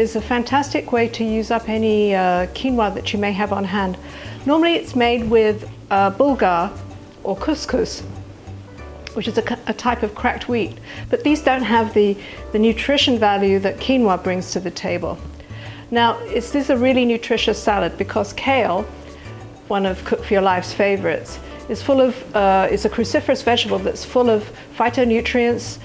is a fantastic way to use up any quinoa that you may have on hand. Normally it's made with bulgur or couscous, which is a type of cracked wheat, but these don't have the nutrition value that quinoa brings to the table. Now, this is a really nutritious salad because kale, one of Cook for Your Life's favorites, is full of, is a cruciferous vegetable that's full of phytonutrients,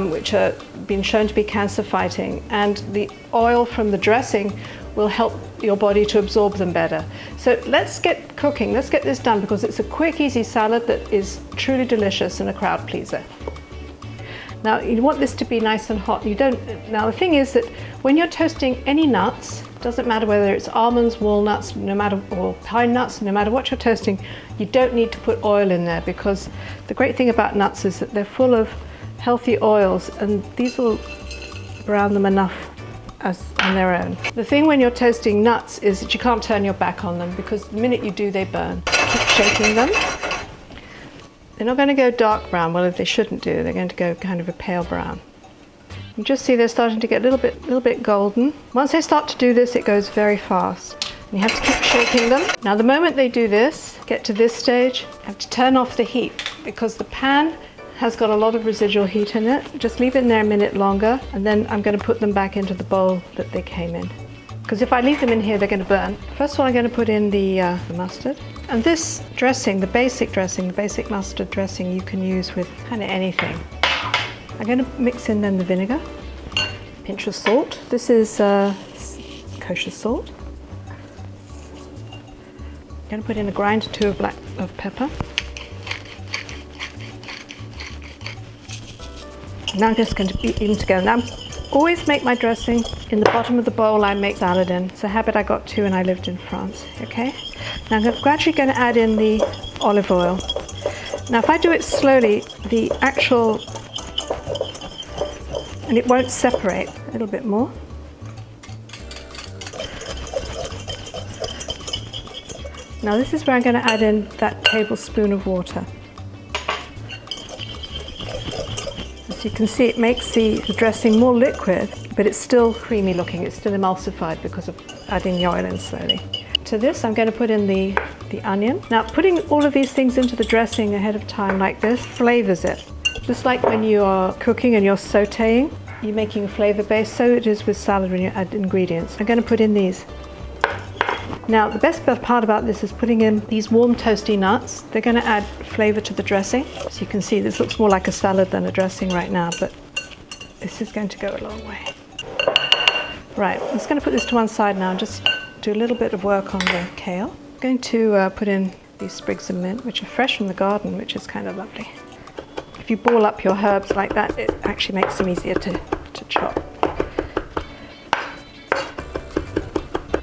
which are been shown to be cancer fighting, and the oil from the dressing will help your body to absorb them better. So let's get cooking, let's get this done, because it's a quick, easy salad that is truly delicious and a crowd pleaser. Now you want this to be nice and hot. Now the thing is that when you're toasting any nuts, doesn't matter whether it's almonds, walnuts, or pine nuts, no matter what you're toasting, you don't need to put oil in there, because the great thing about nuts is that they're full of healthy oils, and these will brown them enough on their own. The thing when you're toasting nuts is that you can't turn your back on them, because the minute you do, they burn. Keep shaking them. They're not going to go dark brown, well, if they shouldn't do, they're going to go kind of a pale brown. You just see they're starting to get a little bit golden. Once they start to do this, it goes very fast. And you have to keep shaking them. Now the moment they do this, get to this stage, you have to turn off the heat, because the pan has got a lot of residual heat in it. Just leave it in there a minute longer, and then I'm going to put them back into the bowl that they came in. Because if I leave them in here, they're going to burn. First of all, I'm going to put in the mustard. And this dressing, the basic mustard dressing, you can use with kind of anything. I'm going to mix in then the vinegar, pinch of salt. This is kosher salt. I'm going to put in a grind or two of pepper. Now I'm just going to beat them together. Now, always make my dressing in the bottom of the bowl I make salad in. It's a habit I got to when I lived in France, okay? Now I'm gradually going to add in the olive oil. Now if I do it slowly, and it won't separate. A little bit more. Now this is where I'm going to add in that tablespoon of water. As you can see, it makes the dressing more liquid, but it's still creamy looking. It's still emulsified because of adding the oil in slowly. To this, I'm going to put in the onion. Now, putting all of these things into the dressing ahead of time like this flavors it. Just like when you are cooking and you're sautéing, you're making a flavor base, so it is with salad when you add ingredients. I'm going to put in these. Now, the best part about this is putting in these warm toasty nuts. They're going to add flavor to the dressing. So you can see this looks more like a salad than a dressing right now, but this is going to go a long way. Right, I'm just going to put this to one side now and just do a little bit of work on the kale. I'm going to put in these sprigs of mint, which are fresh from the garden, which is kind of lovely. If you ball up your herbs like that, it actually makes them easier to chop.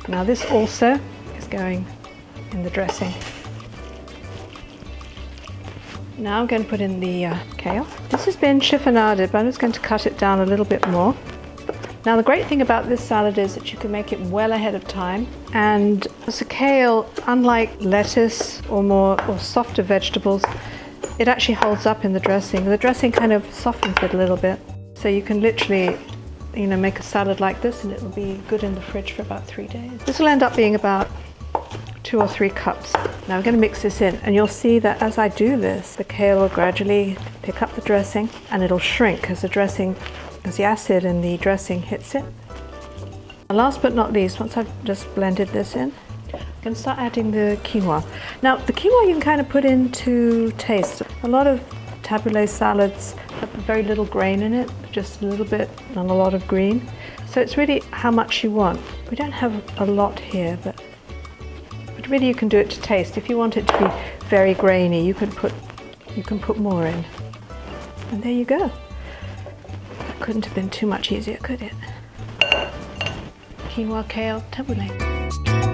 Now this also is going in the dressing. Now I'm going to put in the kale. This has been chiffonaded, but I'm just going to cut it down a little bit more. Now the great thing about this salad is that you can make it well ahead of time, and the kale, unlike lettuce or softer vegetables, it actually holds up in the dressing. The dressing kind of softens it a little bit, so you can literally make a salad like this and it will be good in the fridge for about 3 days. This will end up being about 2 or 3 cups. Now I'm going to mix this in, and you'll see that as I do this, the kale will gradually pick up the dressing and it'll shrink as the acid in the dressing hits it. And last but not least, once I've just blended this in, I'm going to start adding the quinoa. Now the quinoa you can kind of put in to taste. A lot of tabbouleh salads have very little grain in it, just a little bit and a lot of green. So it's really how much you want. We don't have a lot here, but really you can do it to taste. If you want it to be very grainy, you can put more in. And there you go. That couldn't have been too much easier, could it? Quinoa Kale Tabbouleh.